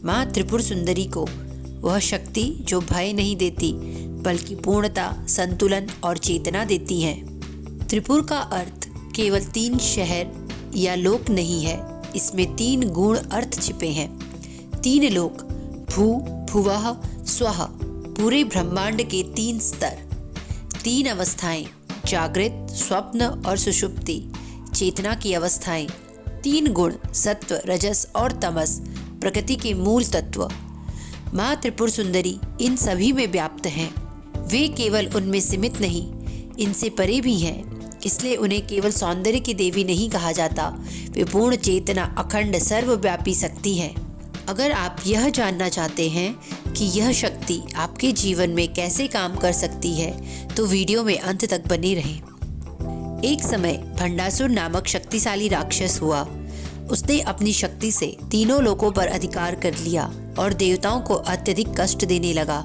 माँ त्रिपुर सुंदरी को वह शक्ति जो भय नहीं देती बल्कि पूर्णता, संतुलन और चेतना देती है। त्रिपुर का अर्थ केवल 3 शहर या लोक नहीं है, इसमें 3 गुण अर्थ छिपे हैं। 3 लोक, भू, भुवः, स्वः, पूरे ब्रह्मांड के 3 स्तर, 3 अवस्थाएं, जागृत, स्वप्न और सुषुप्ति, चेतना की अवस्थाएं, 3 गुण, सत्व, रजस और तमस, प्रकृति के मूल तत्व। माँ त्रिपुर सुंदरी इन सभी में व्याप्त हैं। वे केवल उनमें सीमित नहीं, इनसे परे भी हैं। इसलिए उन्हें केवल सौंदर्य की देवी नहीं कहा जाता, वे पूर्ण चेतना, अखंड, सर्वव्यापी शक्ति है। अगर आप यह जानना चाहते हैं कि यह शक्ति आपके जीवन में कैसे काम कर सकती है, तो वीडियो में अंत तक बने रहें। एक समय भंडासुर नामक शक्तिशाली राक्षस हुआ। उसने अपनी शक्ति से तीनों लोकों पर अधिकार कर लिया और देवताओं को अत्यधिक कष्ट देने लगा।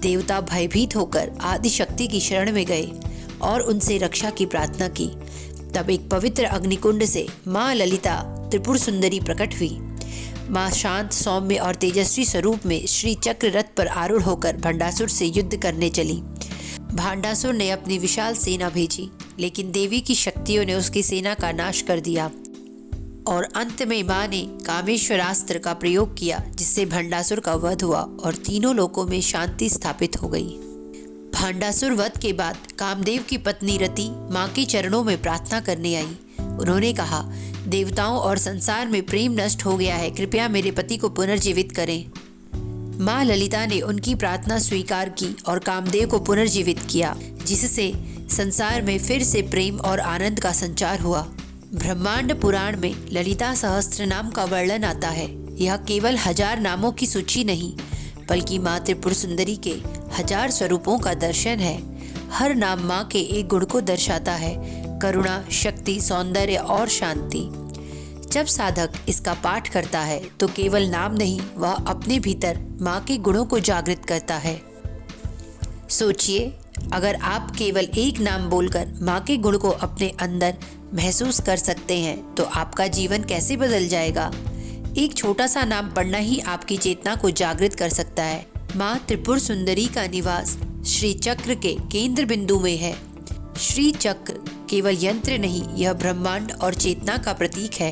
देवता भयभीत होकर आदि शक्ति की शरण में गए और उनसे रक्षा की प्रार्थना की। तब एक पवित्र अग्निकुंड से माँ ललिता त्रिपुर सुंदरी प्रकट हुई। माँ शांत, सौम्य और तेजस्वी स्वरूप में श्री चक्र रथ पर आरूढ़ होकर भंडासुर से युद्ध करने चली। भंडासुर ने अपनी विशाल सेना भेजी, लेकिन देवी की शक्तियों ने उसकी सेना का नाश कर दिया और अंत में माँ ने कामेश्वरास्त्र का प्रयोग किया, जिससे भंडासुर का वध हुआ और तीनों लोकों में शांति स्थापित हो गई। भंडासुर वध के बाद कामदेव की पत्नी रति माँ के चरणों में प्रार्थना करने आई। उन्होंने कहा, देवताओं और संसार में प्रेम नष्ट हो गया है, कृपया मेरे पति को पुनर्जीवित करें। माँ ललिता ने उनकी प्रार्थना स्वीकार की और कामदेव को पुनर्जीवित किया, जिससे संसार में फिर से प्रेम और आनंद का संचार हुआ। ब्रह्मांड पुराण में ललिता सहस्त्र नाम का वर्णन आता है। यह केवल 1000 नामों की सूची नहीं, बल्कि माँ त्रिपुर सुंदरी के 1000 स्वरूपों का दर्शन है। हर नाम माँ के एक गुण को दर्शाता है, करुणा, शक्ति, सौंदर्य और शांति। जब साधक इसका पाठ करता है तो केवल नाम नहीं, वह अपने भीतर माँ के गुणों को जागृत करता है। सोचिए, अगर आप केवल एक नाम बोलकर माँ के गुण को अपने अंदर महसूस कर सकते हैं तो आपका जीवन कैसे बदल जाएगा। एक छोटा सा नाम पढ़ना ही आपकी चेतना को जागृत कर सकता है। माँ त्रिपुर सुंदरी का निवास श्री चक्र के केंद्र बिंदु में है। श्री चक्र केवल यंत्र नहीं, यह ब्रह्मांड और चेतना का प्रतीक है।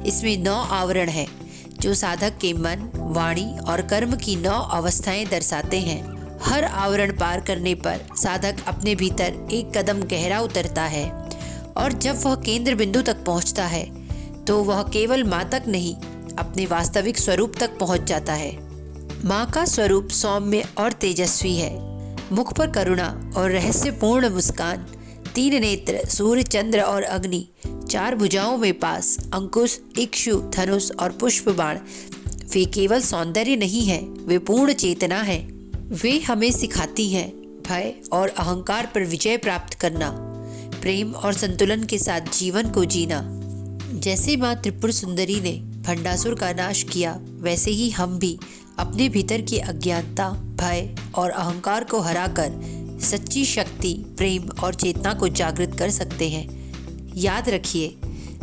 इसमें 9 आवरण है, जो साधक के मन, वाणी और कर्म की 9 अवस्थाएं दर्शाते हैं। हर आवरण पार करने पर साधक अपने भीतर एक कदम गहरा उतरता है और जब वह केंद्र बिंदु तक पहुंचता है तो वह केवल माँ तक नहीं, अपने वास्तविक स्वरूप तक पहुंच जाता है। माँ का स्वरूप सौम्य और तेजस्वी है। मुख पर करुणा और रहस्यपूर्ण मुस्कान, 3 नेत्र, सूर्य, चंद्र और अग्नि, 4 भुजाओं में पास, अंकुश, इक्षु, धनुष और पुष्प बाण। वे केवल सौंदर्य नहीं है, वे पूर्ण चेतना है। वे हमें सिखाती हैं भय और अहंकार पर विजय प्राप्त करना, प्रेम और संतुलन के साथ जीवन को जीना। जैसे माँ त्रिपुर सुंदरी ने भंडासुर का नाश किया, वैसे ही हम भी अपने भीतर की अज्ञानता, भय और अहंकार को हराकर सच्ची शक्ति, प्रेम और चेतना को जागृत कर सकते हैं। याद रखिए,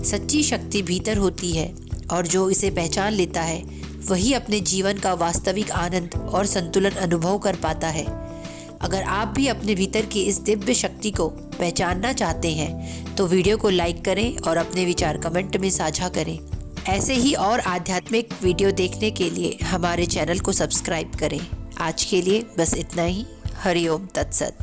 सच्ची शक्ति भीतर होती है और जो इसे पहचान लेता है वही अपने जीवन का वास्तविक आनंद और संतुलन अनुभव कर पाता है। अगर आप भी अपने भीतर की इस दिव्य शक्ति को पहचानना चाहते हैं तो वीडियो को लाइक करें और अपने विचार कमेंट में साझा करें। ऐसे ही और आध्यात्मिक वीडियो देखने के लिए हमारे चैनल को सब्सक्राइब करें। आज के लिए बस इतना ही। हरि ओम तत्सत।